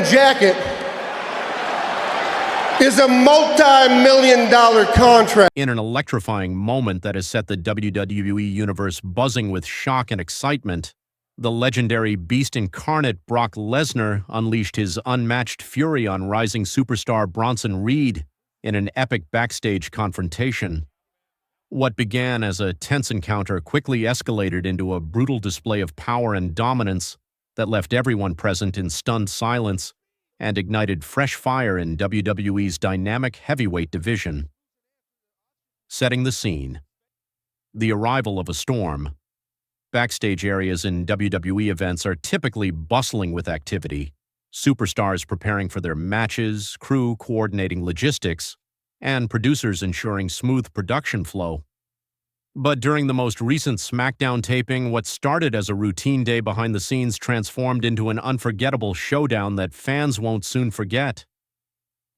jacket is a multi-million-dollar contract. In an electrifying moment that has set the WWE Universe buzzing with shock and excitement, the legendary Beast Incarnate Brock Lesnar unleashed his unmatched fury on rising superstar Bronson Reed in an epic backstage confrontation. What began as a tense encounter quickly escalated into a brutal display of power and dominance that left everyone present in stunned silence and ignited fresh fire in WWE's dynamic heavyweight division. Setting the scene. The arrival of a storm. Backstage areas in WWE events are typically bustling with activity, superstars preparing for their matches, crew coordinating logistics, and producers ensuring smooth production flow. But during the most recent SmackDown taping, what started as a routine day behind the scenes transformed into an unforgettable showdown that fans won't soon forget.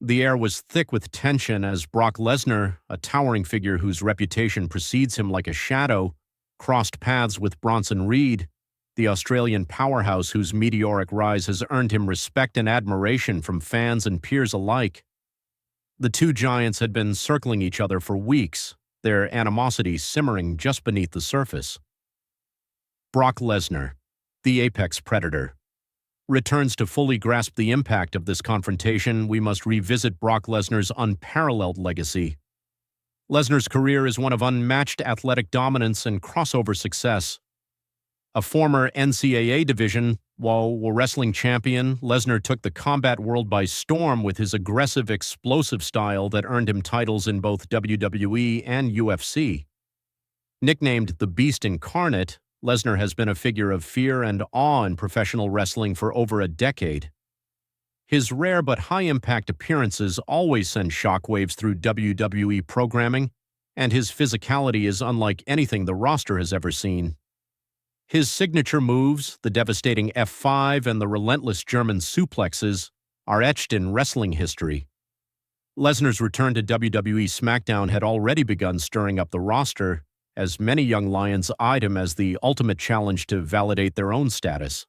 The air was thick with tension as Brock Lesnar, a towering figure whose reputation precedes him like a shadow, crossed paths with Bronson Reed, the Australian powerhouse whose meteoric rise has earned him respect and admiration from fans and peers alike. The two giants had been circling each other for weeks, their animosity simmering just beneath the surface. Brock Lesnar, the apex predator, returns. To fully grasp the impact of this confrontation, we must revisit Brock Lesnar's unparalleled legacy. Lesnar's career is one of unmatched athletic dominance and crossover success. A former NCAA Division World Wrestling champion, Lesnar took the combat world by storm with his aggressive, explosive style that earned him titles in both WWE and UFC. Nicknamed the Beast Incarnate, Lesnar has been a figure of fear and awe in professional wrestling for over a decade. His rare but high-impact appearances always send shockwaves through WWE programming, and his physicality is unlike anything the roster has ever seen. His signature moves, the devastating F5 and the relentless German Suplexes, are etched in wrestling history. Lesnar's return to WWE SmackDown had already begun stirring up the roster, as many young lions eyed him as the ultimate challenge to validate their own status.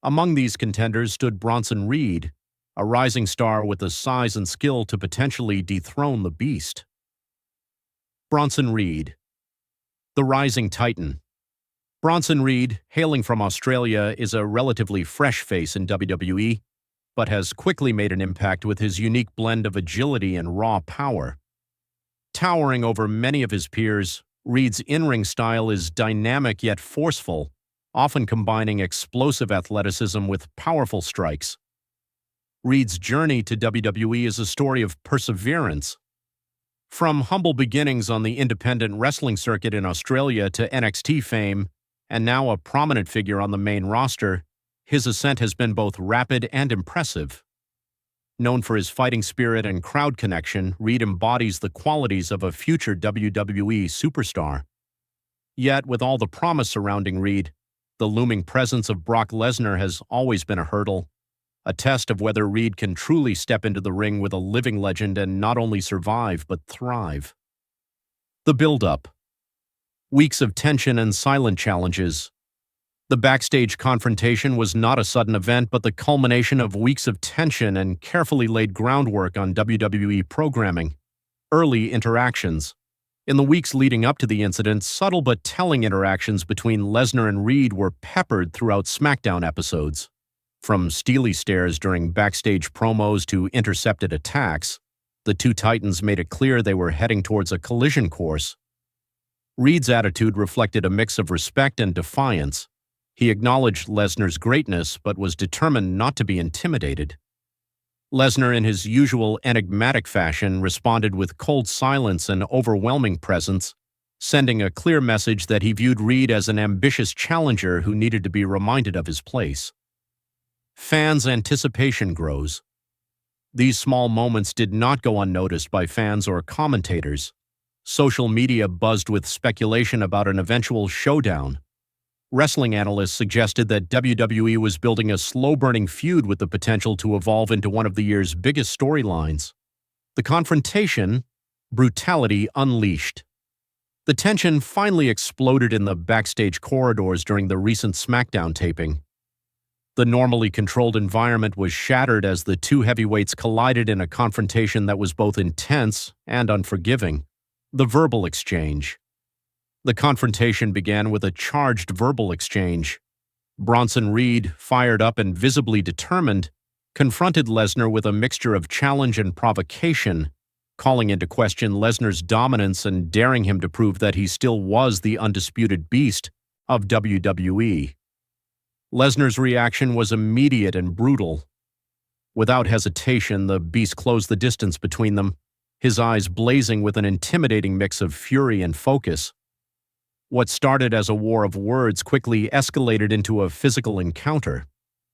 Among these contenders stood Bronson Reed, a rising star with the size and skill to potentially dethrone the Beast. Bronson Reed, the rising titan. Bronson Reed, hailing from Australia, is a relatively fresh face in WWE, but has quickly made an impact with his unique blend of agility and raw power. Towering over many of his peers, Reed's in-ring style is dynamic yet forceful, often combining explosive athleticism with powerful strikes. Reed's journey to WWE is a story of perseverance. From humble beginnings on the independent wrestling circuit in Australia to NXT fame, and now a prominent figure on the main roster, his ascent has been both rapid and impressive. Known for his fighting spirit and crowd connection, Reed embodies the qualities of a future WWE superstar. Yet, with all the promise surrounding Reed, the looming presence of Brock Lesnar has always been a hurdle, a test of whether Reed can truly step into the ring with a living legend and not only survive but thrive. The build-up. Weeks of tension and silent challenges. The backstage confrontation was not a sudden event, but the culmination of weeks of tension and carefully laid groundwork on WWE programming. Early interactions. In the weeks leading up to the incident, subtle but telling interactions between Lesnar and Reed were peppered throughout SmackDown episodes. From steely stares during backstage promos to intercepted attacks, the two titans made it clear they were heading towards a collision course. Reed's attitude reflected a mix of respect and defiance. He acknowledged Lesnar's greatness but was determined not to be intimidated. Lesnar, in his usual enigmatic fashion, responded with cold silence and overwhelming presence, sending a clear message that he viewed Reed as an ambitious challenger who needed to be reminded of his place. Fans' anticipation grows. These small moments did not go unnoticed by fans or commentators. Social media buzzed with speculation about an eventual showdown. Wrestling analysts suggested that WWE was building a slow-burning feud with the potential to evolve into one of the year's biggest storylines. The confrontation, brutality unleashed. The tension finally exploded in the backstage corridors during the recent SmackDown taping. The normally controlled environment was shattered as the two heavyweights collided in a confrontation that was both intense and unforgiving. The verbal exchange. The confrontation began with a charged verbal exchange. Bronson Reed, fired up and visibly determined, confronted Lesnar with a mixture of challenge and provocation, calling into question Lesnar's dominance and daring him to prove that he still was the undisputed beast of WWE. Lesnar's reaction was immediate and brutal. Without hesitation, the Beast closed the distance between them, his eyes blazing with an intimidating mix of fury and focus. What started as a war of words quickly escalated into a physical encounter.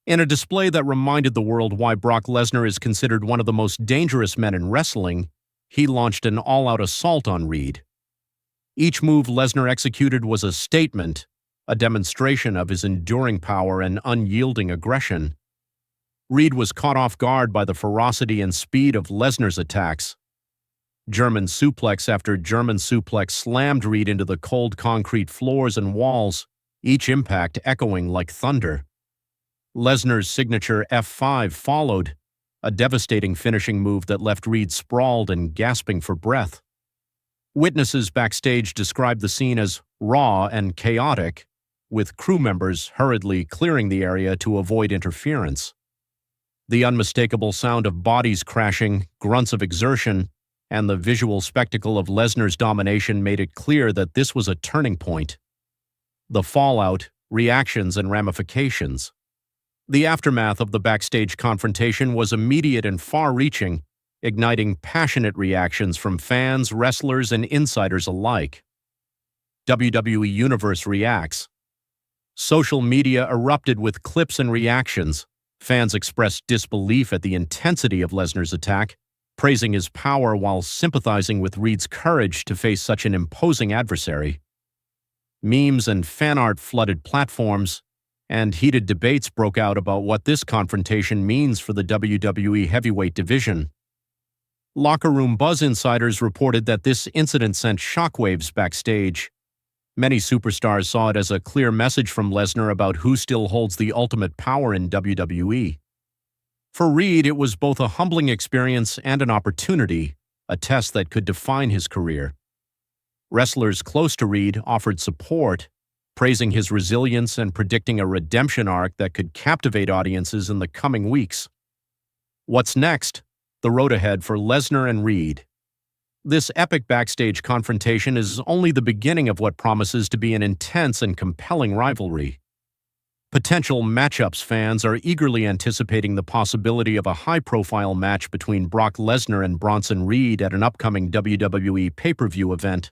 In a display that reminded the world why Brock Lesnar is considered one of the most dangerous men in wrestling, he launched an all-out assault on Reed. Each move Lesnar executed was a statement, a demonstration of his enduring power and unyielding aggression. Reed was caught off guard by the ferocity and speed of Lesnar's attacks. German suplex after German suplex slammed Reed into the cold concrete floors and walls, each impact echoing like thunder. Lesnar's signature F5 followed, a devastating finishing move that left Reed sprawled and gasping for breath. Witnesses backstage described the scene as raw and chaotic, with crew members hurriedly clearing the area to avoid interference. The unmistakable sound of bodies crashing, grunts of exertion, and the visual spectacle of Lesnar's domination made it clear that this was a turning point. The fallout, reactions, and ramifications. The aftermath of the backstage confrontation was immediate and far-reaching, igniting passionate reactions from fans, wrestlers, and insiders alike. WWE Universe reacts. Social media erupted with clips and reactions. Fans expressed disbelief at the intensity of Lesnar's attack, praising his power while sympathizing with Reed's courage to face such an imposing adversary. Memes and fan art flooded platforms, and heated debates broke out about what this confrontation means for the WWE heavyweight division. Locker room buzz insiders reported that this incident sent shockwaves backstage. Many superstars saw it as a clear message from Lesnar about who still holds the ultimate power in WWE. For Reed, it was both a humbling experience and an opportunity, a test that could define his career. Wrestlers close to Reed offered support, praising his resilience and predicting a redemption arc that could captivate audiences in the coming weeks. What's next? The road ahead for Lesnar and Reed. This epic backstage confrontation is only the beginning of what promises to be an intense and compelling rivalry. Potential matchups fans are eagerly anticipating the possibility of a high-profile match between Brock Lesnar and Bronson Reed at an upcoming WWE pay-per-view event.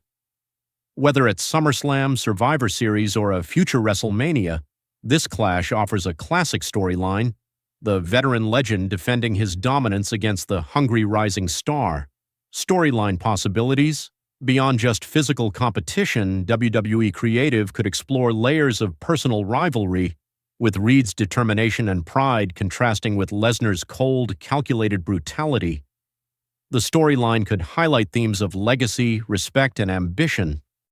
Whether it's SummerSlam, Survivor Series, or a future WrestleMania, this clash offers a classic storyline, the veteran legend defending his dominance against the hungry rising star. Storyline possibilities. Beyond just physical competition, WWE Creative could explore layers of personal rivalry, with Reed's determination and pride contrasting with Lesnar's cold, calculated brutality. The storyline could highlight themes of legacy, respect, and ambition.